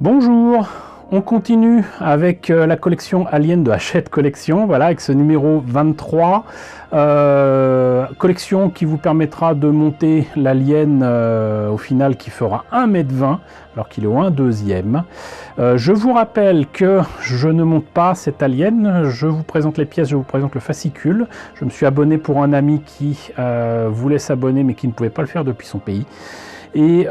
Bonjour, on continue avec la collection Alien de Hachette Collection, voilà, avec ce numéro 23. Collection qui vous permettra de monter l'Alien au final qui fera 1,20 m, alors qu'il est au 1/2e. Je vous rappelle que je ne monte pas cet Alien, je vous présente les pièces, je vous présente le fascicule. Je me suis abonné pour un ami qui voulait s'abonner mais qui ne pouvait pas le faire depuis son pays. Et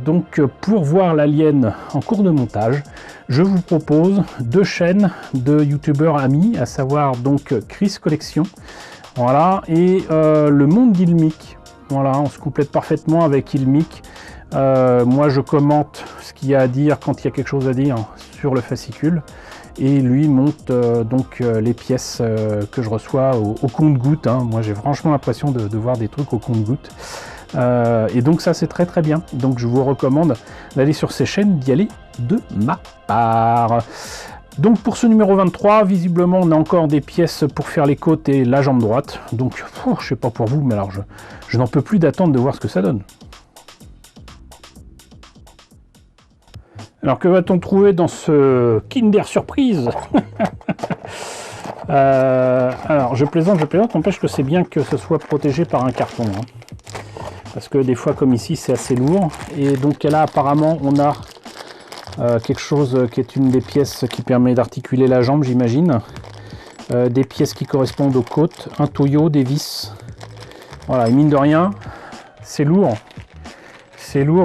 donc pour voir l'Alien en cours de montage, je vous propose deux chaînes de youtubeurs amis, à savoir donc Chris Collection, voilà, et le monde d'Ilmic. Voilà, on se complète parfaitement avec Ilmic. Moi je commente ce qu'il y a à dire quand il y a quelque chose à dire sur le fascicule. Et lui monte donc les pièces que je reçois au compte-gouttes. Hein. Moi j'ai franchement l'impression de voir des trucs au compte-gouttes. Et donc ça c'est très très bien, donc je vous recommande d'aller sur ces chaînes, d'y aller de ma part. Donc pour ce numéro 23, visiblement on a encore des pièces pour faire les côtes et la jambe droite, donc je sais pas pour vous, mais alors je n'en peux plus d'attendre de voir ce que ça donne. Alors que va-t-on trouver dans ce Kinder Surprise? Alors je plaisante, n'empêche que c'est bien que ce soit protégé par un carton. Hein. Parce que des fois comme ici c'est assez lourd, et donc là apparemment on a quelque chose qui est une des pièces qui permet d'articuler la jambe, j'imagine, des pièces qui correspondent aux côtes, un toyo, des vis, voilà, et mine de rien c'est lourd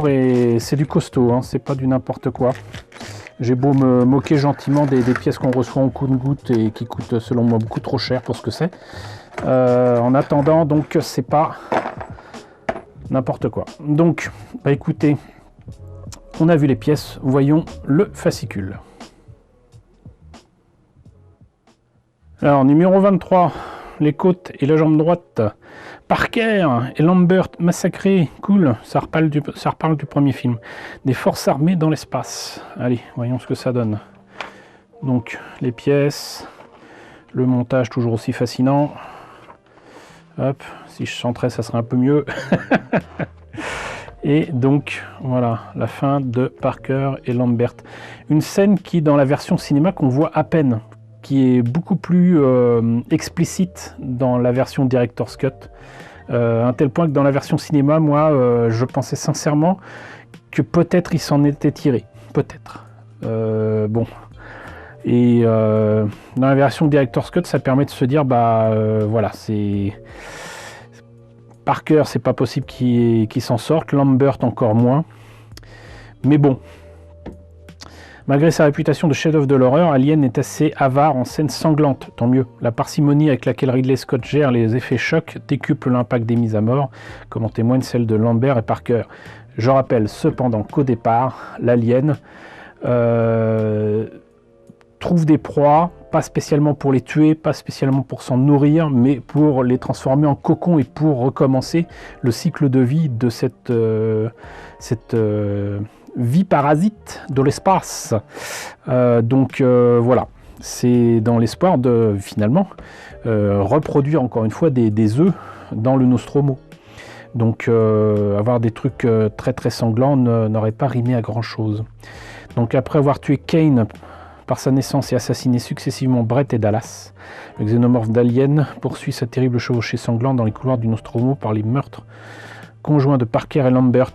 et c'est du costaud, hein, c'est pas du n'importe quoi. J'ai beau me moquer gentiment des pièces qu'on reçoit en compte-gouttes et qui coûtent selon moi beaucoup trop cher pour ce que c'est, en attendant donc c'est pas n'importe quoi. Donc, bah écoutez, on a vu les pièces, voyons le fascicule. Alors, numéro 23, les côtes et la jambe droite. Parker et Lambert massacrés, cool, ça reparle du premier film. Des forces armées dans l'espace. Allez, voyons ce que ça donne. Donc, les pièces, le montage toujours aussi fascinant. Hop, si je chanterais, ça serait un peu mieux. Et donc, voilà, la fin de Parker et Lambert. Une scène qui, dans la version cinéma, qu'on voit à peine, qui est beaucoup plus explicite dans la version Director's Cut. À un tel point que dans la version cinéma, moi, je pensais sincèrement que peut-être il s'en était tiré. Peut-être. Bon. Et dans la version Director's Cut, ça permet de se dire, bah voilà, c'est Parker, c'est pas possible qu'il s'en sorte, Lambert encore moins. Mais bon, malgré sa réputation de chef-d'œuvre de l'horreur, Alien est assez avare en scènes sanglantes, tant mieux. La parcimonie avec laquelle Ridley Scott gère les effets chocs décuple l'impact des mises à mort, comme en témoigne celle de Lambert et Parker. Je rappelle cependant qu'au départ, l'Alien trouve des proies, pas spécialement pour les tuer, pas spécialement pour s'en nourrir, mais pour les transformer en cocon et pour recommencer le cycle de vie de cette vie parasite de l'espace. Donc voilà, c'est dans l'espoir de finalement reproduire encore une fois des œufs dans le Nostromo. Donc avoir des trucs très très sanglants n'aurait pas rimé à grand chose. Donc après avoir tué Kane par sa naissance et assassiné successivement Brett et Dallas, le xénomorphe d'Alien poursuit sa terrible chevauchée sanglante dans les couloirs du Nostromo par les meurtres conjoints de Parker et Lambert,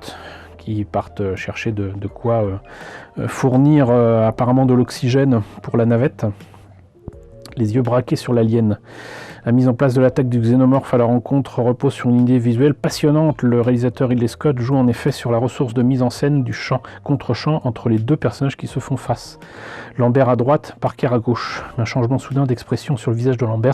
qui partent chercher de quoi fournir apparemment de l'oxygène pour la navette. Les yeux braqués sur l'Alien. La mise en place de l'attaque du xénomorphe à la rencontre repose sur une idée visuelle passionnante. Le réalisateur Ridley Scott joue en effet sur la ressource de mise en scène du champ contre champ entre les deux personnages qui se font face. Lambert à droite, Parker à gauche. Un changement soudain d'expression sur le visage de Lambert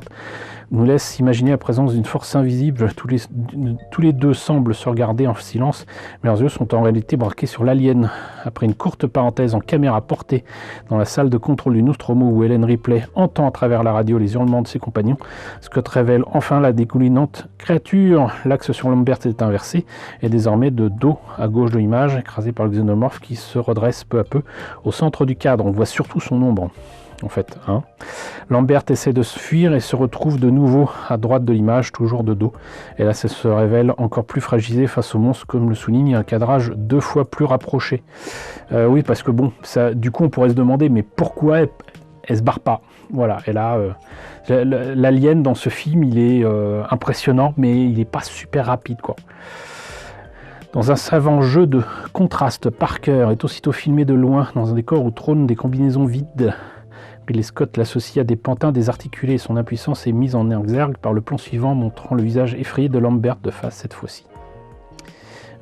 nous laisse imaginer la présence d'une force invisible. Tous les deux semblent se regarder en silence, mais leurs yeux sont en réalité braqués sur l'Alien. Après une courte parenthèse en caméra portée dans la salle de contrôle du Nostromo où Ellen Ripley entend à travers la radio les hurlements de ses compagnons, Scott révèle enfin la dégoulinante créature. L'axe sur Lambert est inversé et désormais de dos à gauche de l'image, écrasé par le xénomorphe qui se redresse peu à peu au centre du cadre. On voit surtout son ombre. en fait. Hein. Lambert essaie de se fuir et se retrouve de nouveau à droite de l'image, toujours de dos. Et là, ça se révèle encore plus fragilisé face au monstre, comme le souligne un cadrage 2 fois plus rapproché. Oui, parce que bon, ça, du coup, on pourrait se demander, mais pourquoi elle se barre pas? Voilà, et là, l'alien dans ce film, il est impressionnant, mais il n'est pas super rapide, quoi. Dans un savant jeu de contraste, Parker est aussitôt filmé de loin dans un décor où trônent des combinaisons vides. Ridley Scott l'associe à des pantins désarticulés. Son impuissance est mise en exergue par le plan suivant montrant le visage effrayé de Lambert de face cette fois-ci.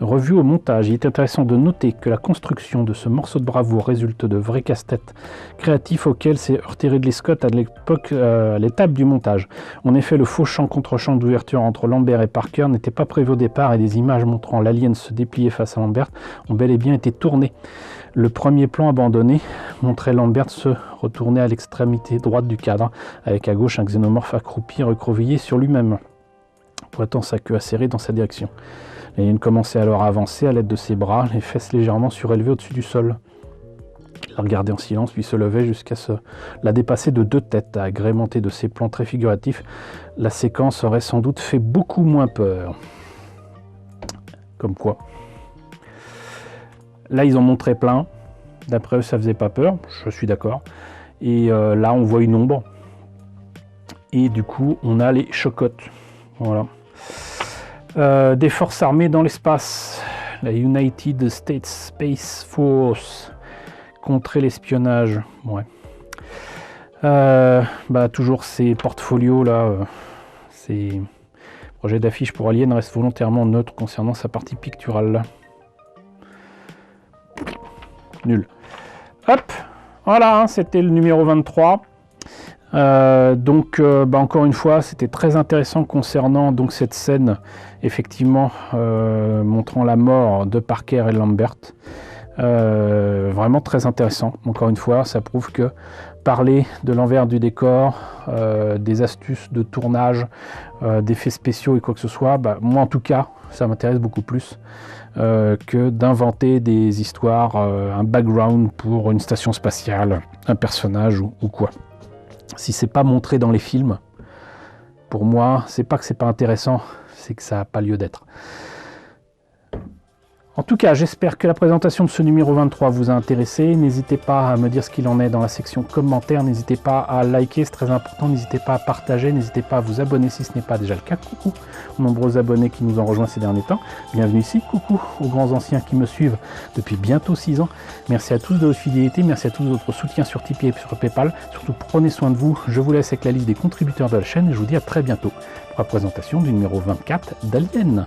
Revu au montage, il est intéressant de noter que la construction de ce morceau de bravoure résulte de vrais casse-têtes créatifs auxquels s'est heurté Ridley Scott à l'époque, à l'étape du montage. En effet, le faux champ contre champ d'ouverture entre Lambert et Parker n'était pas prévu au départ et des images montrant l'alien se déplier face à Lambert ont bel et bien été tournées. Le premier plan abandonné montrait Lambert se retourner à l'extrémité droite du cadre, avec à gauche un xénomorphe accroupi recroquevillé sur lui-même, pointant sa queue acérée dans sa direction. L'alien commençait alors à avancer à l'aide de ses bras, les fesses légèrement surélevées au-dessus du sol. Il la regardait en silence, puis se levait jusqu'à la dépasser de 2 têtes. Agrémentée de ces plans très figuratifs, la séquence aurait sans doute fait beaucoup moins peur. Comme quoi. Là, ils en montraient plein. D'après eux, ça faisait pas peur. Je suis d'accord. Et là, on voit une ombre. Et du coup, on a les chocottes. Voilà. Des forces armées dans l'espace. La United States Space Force. Contrer l'espionnage. Ouais. Toujours ces portfolios là. Ces projets d'affiches pour Alien restent volontairement neutres concernant sa partie picturale. Nul. Hop, voilà, hein, c'était le numéro 23. Encore une fois, c'était très intéressant concernant donc cette scène, effectivement, montrant la mort de Parker et Lambert. Vraiment très intéressant. Encore une fois, ça prouve que parler de l'envers du décor, des astuces de tournage, d'effets spéciaux et quoi que ce soit, moi en tout cas, ça m'intéresse beaucoup plus que d'inventer des histoires, un background pour une station spatiale, un personnage ou quoi. Si c'est pas montré dans les films, pour moi, c'est pas que c'est pas intéressant, c'est que ça n'a pas lieu d'être. En tout cas, j'espère que la présentation de ce numéro 23 vous a intéressé. N'hésitez pas à me dire ce qu'il en est dans la section commentaires. N'hésitez pas à liker, c'est très important. N'hésitez pas à partager. N'hésitez pas à vous abonner si ce n'est pas déjà le cas. Coucou aux nombreux abonnés qui nous ont rejoints ces derniers temps. Bienvenue ici. Coucou aux grands anciens qui me suivent depuis bientôt 6 ans. Merci à tous de votre fidélité. Merci à tous de votre soutien sur Tipeee et sur Paypal. Surtout, prenez soin de vous. Je vous laisse avec la liste des contributeurs de la chaîne et je vous dis à très bientôt pour la présentation du numéro 24 d'Alien.